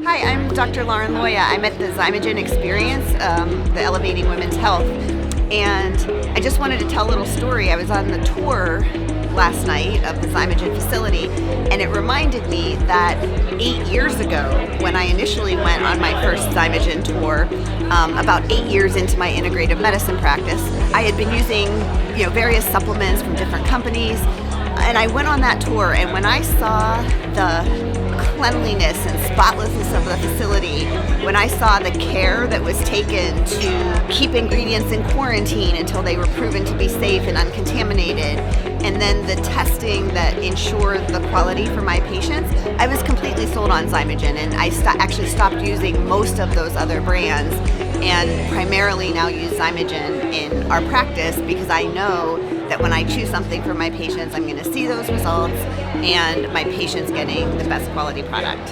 Hi, I'm Dr. Loya. I'm at the XYMOGEN Experience, the Elevating Women's Health, and I just wanted to tell a little story. I was on the tour last night of the XYMOGEN facility, and it reminded me that 8 years ago, when I initially went on my first XYMOGEN tour, about 8 years into my integrative medicine practice, I had been using various supplements from different companies, and I went on that tour, and when I saw the cleanliness and spotlessness of the facility, when I saw the care that was taken to keep ingredients in quarantine until they were proven to be safe and uncontaminated, and then the testing that ensured the quality for my patients, I was completely sold on XYMOGEN, and I actually stopped using most of those other brands and primarily now use XYMOGEN in our practice because I know that when I choose something for my patients, I'm going to see those results and my patients getting the best quality product.